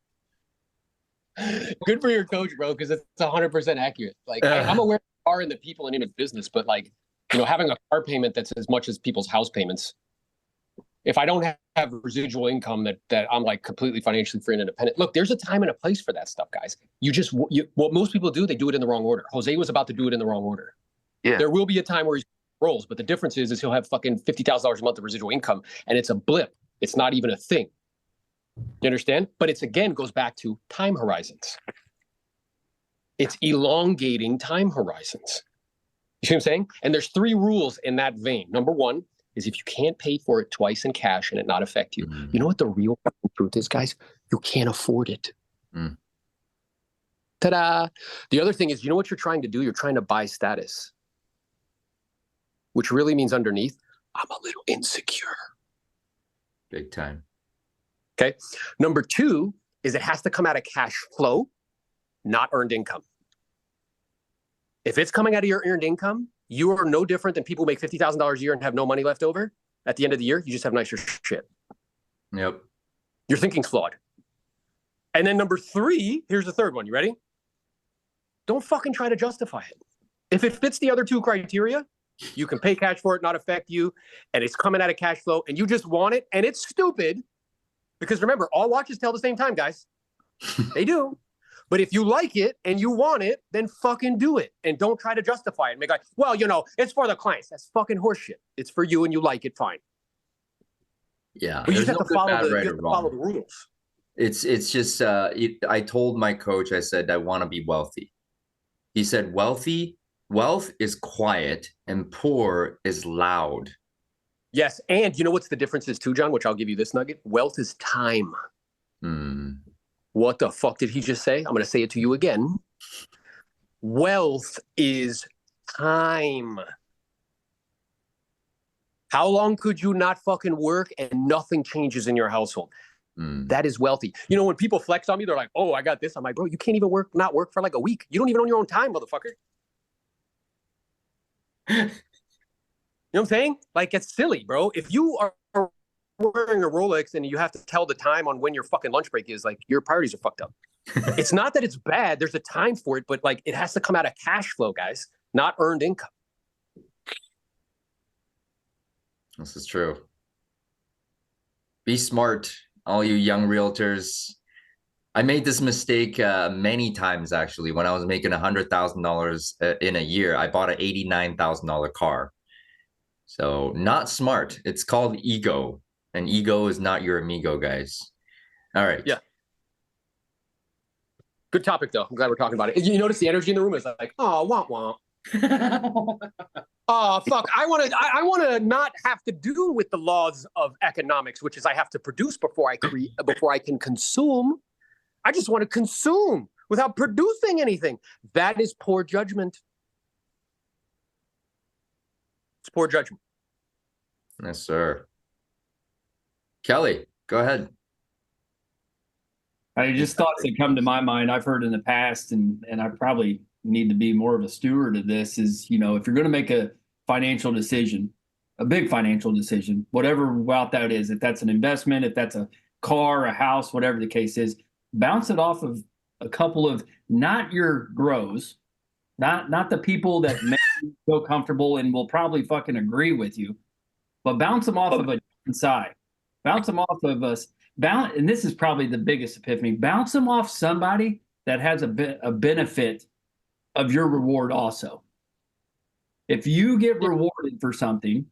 Good for your coach, bro, because it's 100% accurate. Like I'm aware of the car and the people in his business, but like, having a car payment that's as much as people's house payments. If I don't have residual income that I'm like completely financially free and independent, look, there's a time and a place for that stuff, guys. What most people do, they do it in the wrong order. Jose was about to do it in the wrong order. Yeah. There will be a time where he rolls, but the difference is he'll have fucking $50,000 a month of residual income, and it's a blip. It's not even a thing. You understand? But it's again goes back to time horizons. It's elongating time horizons. You see what I'm saying? And there's 3 rules in that vein. Number 1 is if you can't pay for it twice in cash and it not affect you, you know what the real truth is, guys? You can't afford it. Ta-da! The other thing is, you know what you're trying to do? You're trying to buy status, which really means underneath, I'm a little insecure. Big time. Okay. Number 2 is it has to come out of cash flow, not earned income. If it's coming out of your earned income, you are no different than people who make $50,000 a year and have no money left over at the end of the year. You just have nicer shit. Yep. Your thinking's flawed. And then number 3, here's the third one. You ready? Don't fucking try to justify it. If it fits the other 2 criteria, you can pay cash for it, not affect you, and it's coming out of cash flow, and you just want it, and it's stupid. Because remember, all watches tell the same time, guys. They do. But if you like it and you want it, then fucking do it. And don't try to justify it. And make like, well, it's for the clients. That's fucking horseshit. It's for you and you like it, fine. Yeah. But you just have no to good, follow bad, the right, you or have to follow wrong. the rules. It's just I told my coach, I said, I want to be wealthy. He said, wealth is quiet and poor is loud. Yes, and you know what's the difference is too, John, which I'll give you this nugget. Wealth is time. What the fuck did he just say? I'm going to say it to you again. Wealth is time. How long could you not fucking work and nothing changes in your household? That is wealthy. When people flex on me, they're like, oh, I got this. I'm like, bro, you can't even not work for like a week. You don't even own your own time, motherfucker. You know what I'm saying? Like, it's silly, bro. If you are wearing a Rolex and you have to tell the time on when your fucking lunch break is, like, your priorities are fucked up. It's not that it's bad. There's a time for it, but like, it has to come out of cash flow, guys, not earned income. This is true. Be smart, all you young realtors. I made this mistake many times actually. When I was making $100,000 in a year, I bought an $89,000 car. So not smart. It's called ego, and ego is not your amigo, guys. All right. Yeah. Good topic, though. I'm glad we're talking about it. You notice the energy in the room is like, oh, womp womp. Oh, fuck. I want to not have to do with the laws of economics, which is I have to produce before I can consume. I just want to consume without producing anything. That is poor judgment. It's poor judgment. Yes, sir. Kelly, go ahead. Just thoughts that come to my mind I've heard in the past, and I probably need to be more of a steward of this is, if you're going to make a financial decision, a big financial decision, whatever route that is, if that's an investment, if that's a car, a house, whatever the case is, bounce it off of a couple of not your grows, not the people that make you feel comfortable and will probably fucking agree with you, but bounce them off of a different side. Bounce them off of us. And this is probably the biggest epiphany. Bounce them off somebody that has a benefit of your reward also. If you get rewarded for something,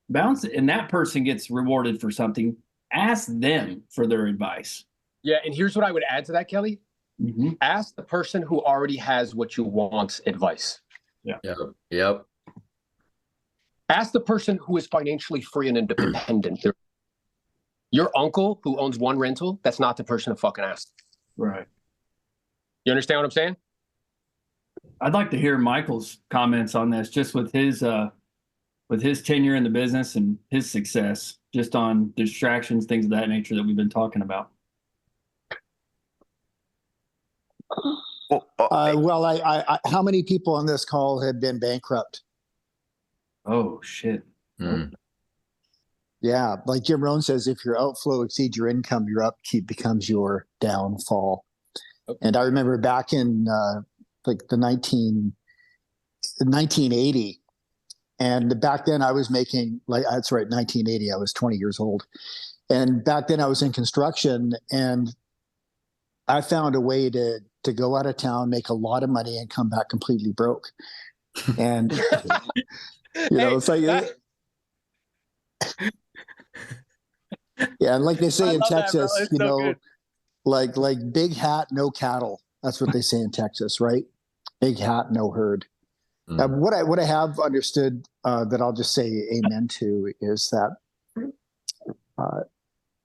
bounce it, and that person gets rewarded for something, ask them for their advice. Yeah, and here's what I would add to that, Kelly. Mm-hmm. Ask the person who already has what you want advice. Yeah. Yep. Ask the person who is financially free and independent. Your uncle who owns one rental, that's not the person to fucking ask. Right. You understand what I'm saying? I'd like to hear Michael's comments on this, just with his tenure in the business and his success, just on distractions, things of that nature that we've been talking about. Well, I how many people on this call have been bankrupt? Oh shit. Mm. Yeah, like Jim Rohn says, if your outflow exceeds your income, your upkeep becomes your downfall. Okay. And I remember back in like the 1980, and back then I was making, like, that's right, 1980, I was 20 years old. And back then I was in construction, and I found a way to go out of town, make a lot of money, and come back completely broke. And it's like, yeah, and like they say in Texas, like big hat, no cattle. That's what they say in Texas, right? Big hat, no herd. What I have understood that I'll just say amen to is that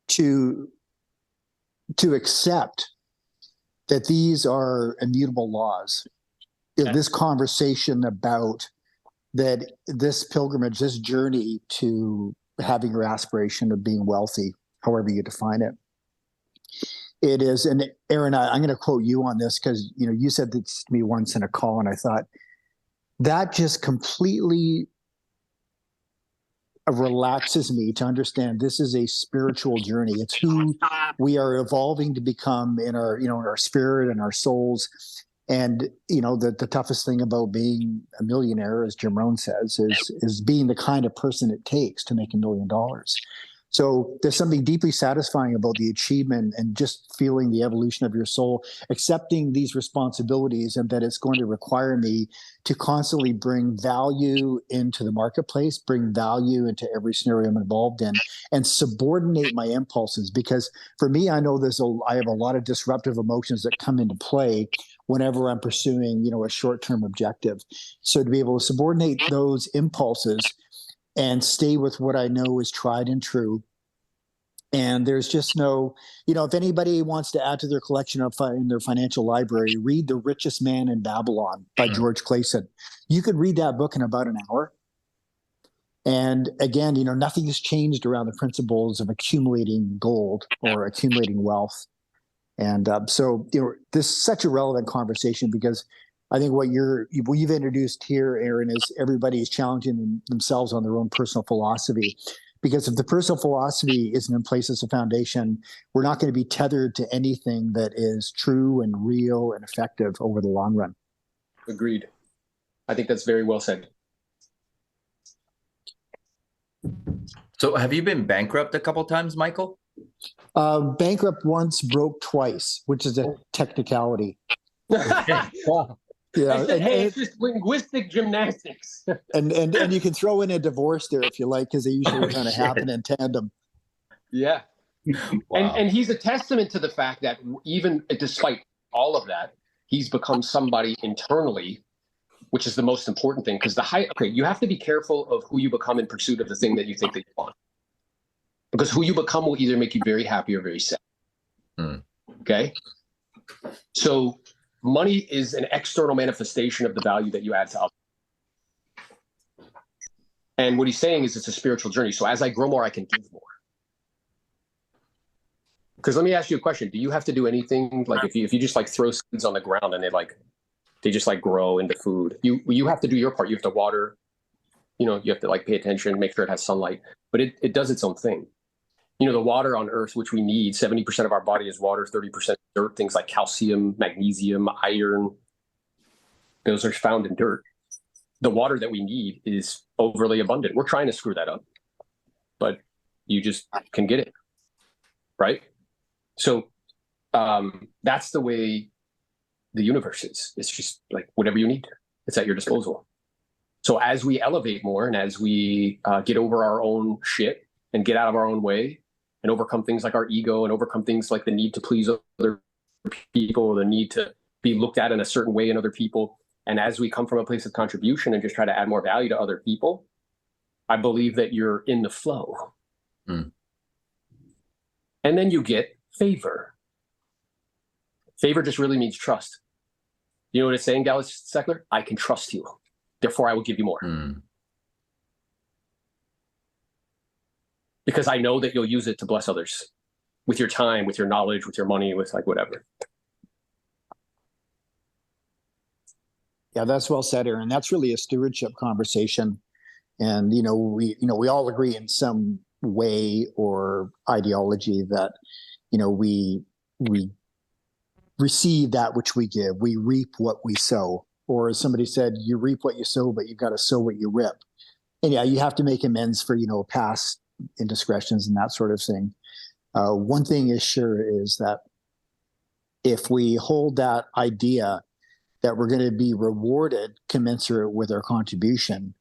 to accept that these are immutable laws. This conversation about that, this pilgrimage, this journey to having your aspiration of being wealthy, however you define it. It is, and Aaron, I'm going to quote you on this because you said this to me once in a call, and I thought that just completely relaxes me to understand this is a spiritual journey. It's who we are evolving to become in our, in our spirit and our souls. And the toughest thing about being a millionaire, as Jim Rohn says, is being the kind of person it takes to make $1 million. So there's something deeply satisfying about the achievement and just feeling the evolution of your soul, accepting these responsibilities, and that it's going to require me to constantly bring value into the marketplace, bring value into every scenario I'm involved in, and subordinate my impulses. Because for me, I know I have a lot of disruptive emotions that come into play whenever I'm pursuing, a short-term objective. So to be able to subordinate those impulses and stay with what I know is tried and true. And there's just no, if anybody wants to add to their collection in their financial library, read The Richest Man in Babylon by George Clason. You could read that book in about an hour. And again, nothing has changed around the principles of accumulating gold or accumulating wealth. And so, this is such a relevant conversation because I think what you've introduced here, Aaron, is everybody is challenging themselves on their own personal philosophy. Because if the personal philosophy isn't in place as a foundation, we're not going to be tethered to anything that is true and real and effective over the long run. Agreed. I think that's very well said. So have you been bankrupt a couple times, Michael? Bankrupt once, broke twice, which is a technicality. Yeah, Hey, it's just linguistic gymnastics. and you can throw in a divorce there if you like, because they usually kind of happen in tandem. Yeah. Wow. And he's a testament to the fact that even despite all of that, he's become somebody internally, which is the most important thing. Because you have to be careful of who you become in pursuit of the thing that you think that you want. Because who you become will either make you very happy or very sad. Okay. So money is an external manifestation of the value that you add to others. And what he's saying is it's a spiritual journey. So as I grow more, I can give more. Because let me ask you a question. Do you have to do anything, like if you just like throw seeds on the ground and they just like grow into food? You have to do your part. You have to water, you have to like pay attention, make sure it has sunlight, but it does its own thing. The water on Earth, which we need, 70% of our body is water, 30% dirt, things like calcium, magnesium, iron. Those are found in dirt. The water that we need is overly abundant. We're trying to screw that up, but you just can get it, right? So that's the way the universe is. It's just like whatever you need, it's at your disposal. So as we elevate more and as we get over our own shit and get out of our own way and overcome things like our ego and overcome things like the need to please other people, the need to be looked at in a certain way in other people, and as we come from a place of contribution and just try to add more value to other people, I believe that you're in the flow. And then you get favor. Favor just really means trust. You know what it's saying, Gallus Seckler? I can trust you. Therefore, I will give you more. Because I know that you'll use it to bless others with your time, with your knowledge, with your money, with like whatever. Yeah, that's well said, Aaron. That's really a stewardship conversation. And, we all agree in some way or ideology that, we receive that which we give. We reap what we sow. Or as somebody said, you reap what you sow, but you've got to sow what you rip. And yeah, you have to make amends for, past indiscretions and that sort of thing. One thing is sure is that if we hold that idea that we're going to be rewarded commensurate with our contribution,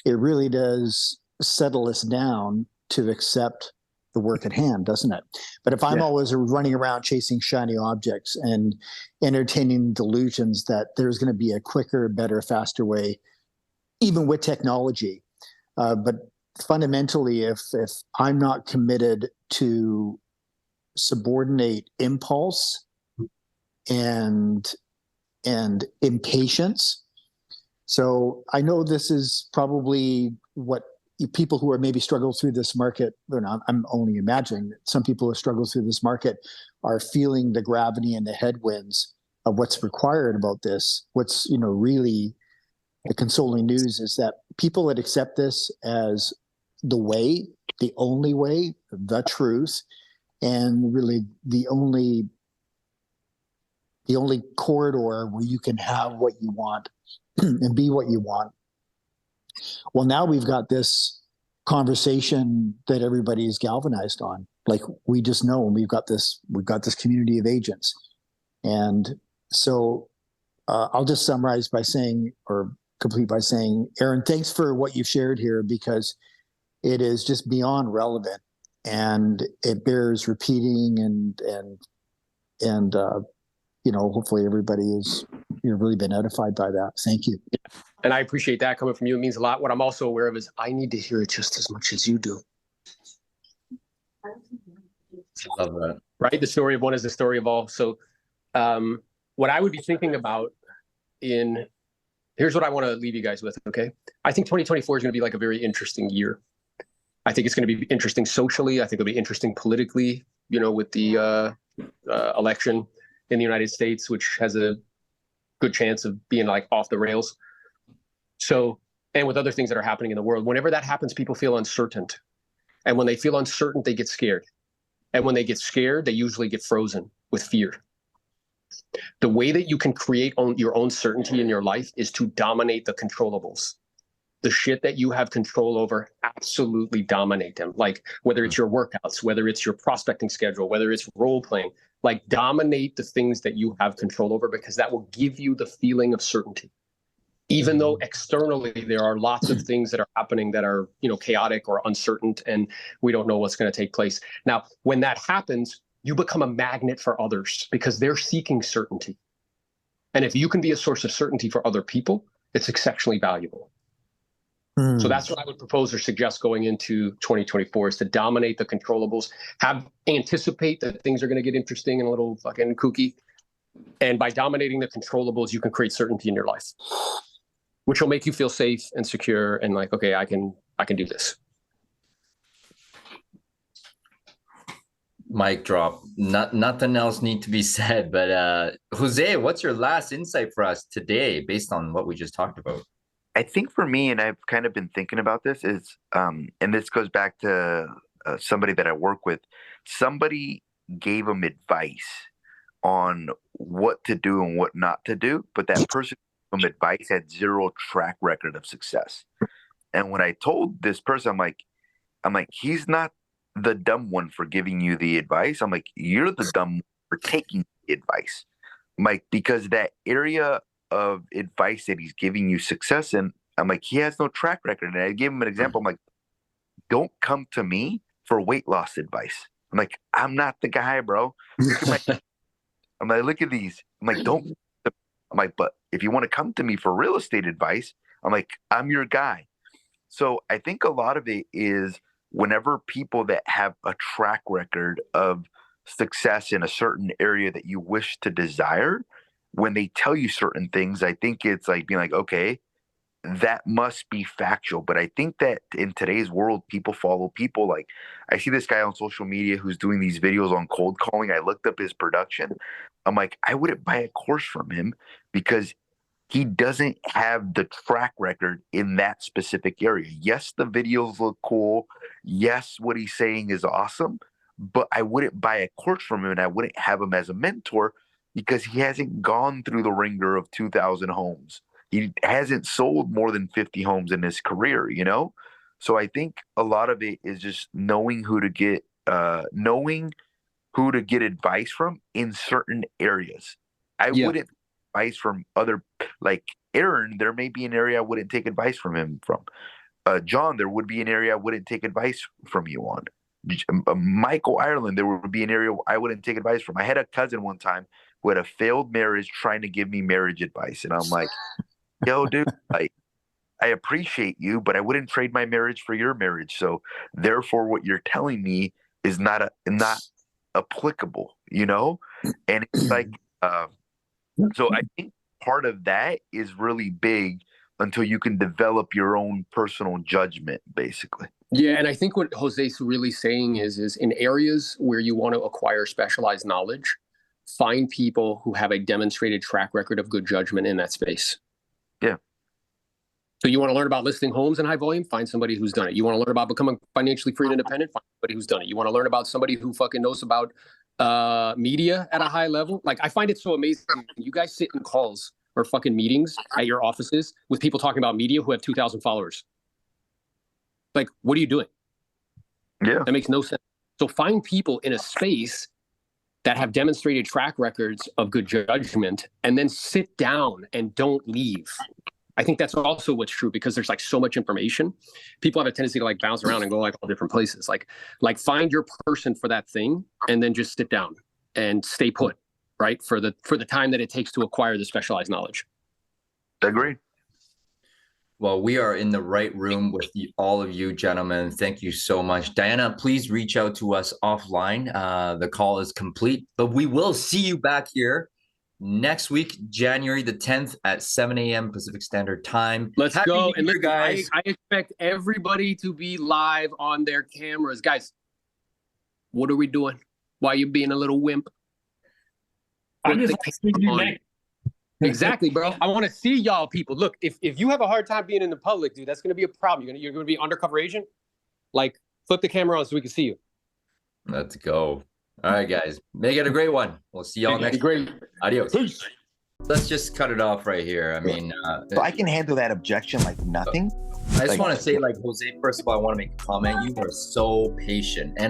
it really does settle us down to accept the work at hand, doesn't it? But if I'm always running around chasing shiny objects and entertaining delusions that there's going to be a quicker, better, faster way, even with technology, but fundamentally, if I'm not committed to subordinate impulse and impatience, so I know this is probably what people who are maybe struggle through this market, I'm only imagining that some people who struggle through this market are feeling the gravity and the headwinds of what's required about this. What's, really the consoling news is that people that accept this as the way, the only way, the truth, and really the only corridor where you can have what you want and be what you want. Well, now we've got this conversation that everybody is galvanized on. Like we just know, and we've got this community of agents. And so I'll just summarize by saying, or complete by saying, Aaron, thanks for what you've shared here, because it is just beyond relevant and it bears repeating and hopefully everybody is really been edified by that. Thank you. And I appreciate that coming from you. It means a lot. What I'm also aware of is I need to hear it just as much as you do. I love that. Right? The story of one is the story of all. So what I would be thinking about here's what I want to leave you guys with, okay? I think 2024 is going to be like a very interesting year. I think it's going to be interesting socially. I think it'll be interesting politically, with the election in the United States, which has a good chance of being like off the rails. So, and with other things that are happening in the world, whenever that happens, people feel uncertain. And when they feel uncertain, they get scared. And when they get scared, they usually get frozen with fear. The way that you can create your own certainty in your life is to dominate the controllables. the shit that you have control over, absolutely dominate them. Like whether it's your workouts, whether it's your prospecting schedule, whether it's role playing, like dominate the things that you have control over, because that will give you the feeling of certainty. Even though externally there are lots of things that are happening that are, you know, chaotic or uncertain, and we don't know what's going to take place. Now, when that happens, you become a magnet for others because they're seeking certainty. And if you can be a source of certainty for other people, it's exceptionally valuable. So that's what I would propose or suggest going into 2024 is to dominate the controllables, anticipate that things are going to get interesting and a little fucking kooky. And by dominating the controllables, you can create certainty in your life, which will make you feel safe and secure and like, okay, I can do this. Mic drop. Nothing else need to be said, but Jose, what's your last insight for us today based on what we just talked about? I think for me, and I've kind of been thinking about this, is and this goes back to somebody that I work with. Somebody gave them advice on what to do and what not to do, but that person gave them advice had zero track record of success. And when I told this person, I'm like, he's not the dumb one for giving you the advice. I'm like, you're the dumb one for taking the advice. I'm like, because that area of advice that he's giving you success in, I'm like, he has no track record. And I gave him an example. I'm like, don't come to me for weight loss advice. I'm like, I'm not the guy, bro. Look at I'm like, look at these. I'm like, don't. I'm like, but if you want to come to me for real estate advice, I'm like, I'm your guy. So I think a lot of it is whenever people that have a track record of success in a certain area that you wish to desire, when they tell you certain things, I think it's like being like, okay, that must be factual. But I think that in today's world, people follow people. Like I see this guy on social media who's doing these videos on cold calling. I looked up his production. I'm like, I wouldn't buy a course from him because he doesn't have the track record in that specific area. Yes, the videos look cool. Yes, what he's saying is awesome, but I wouldn't buy a course from him and I wouldn't have him as a mentor because he hasn't gone through the ringer of 2,000 homes. He hasn't sold more than 50 homes in his career, you know? So I think a lot of it is just knowing who to get advice from in certain areas. I wouldn't advice from other, like Aaron, there may be an area I wouldn't take advice from him from. John, there would be an area I wouldn't take advice from you on. Michael Ireland, there would be an area I wouldn't take advice from. I had a cousin one time who had a failed marriage trying to give me marriage advice. And I'm like, yo, dude, I appreciate you, but I wouldn't trade my marriage for your marriage. So therefore, what you're telling me is not applicable, you know? And it's like, so I think part of that is really big until you can develop your own personal judgment, basically. Yeah, and I think what Jose's really saying is in areas where you want to acquire specialized knowledge, find people who have a demonstrated track record of good judgment in that space. Yeah. So you want to learn about listing homes in high volume? Find somebody who's done it. You want to learn about becoming financially free and independent? Find somebody who's done it. You want to learn about somebody who fucking knows about media at a high level? Like, I find it so amazing. You guys sit in calls or fucking meetings at your offices with people talking about media who have 2,000 followers. Like, what are you doing? Yeah. That makes no sense. So find people in a space that have demonstrated track records of good judgment and then sit down and don't leave. I think that's also what's true because there's like so much information. People have a tendency to like bounce around and go like all different places. Like find your person for that thing and then just sit down and stay put, right? For the time that it takes to acquire the specialized knowledge. Agreed. Well, we are in the right room with all of you gentlemen. Thank you so much. Diana, please reach out to us offline. The call is complete, but we will see you back here next week, January the 10th at 7 a.m. Pacific Standard Time. Let's Happy go. New And Year, look, guys. I expect everybody to be live on their cameras. Guys, what are we doing? Why are you being a little wimp? I'm just asking you next. Exactly, bro. I want to see y'all people. Look, if you have a hard time being in the public, dude, that's going to be a problem. You're going to be undercover agent. Like, flip the camera on so we can see you. Let's go. All right, guys. Make it a great one. We'll see y'all next week. Great. Adios. Peace. let's just cut it off right here. I mean, So I can handle that objection like nothing. I just like- want to say, like, Jose, first of all, I want to make a comment. You are so patient. And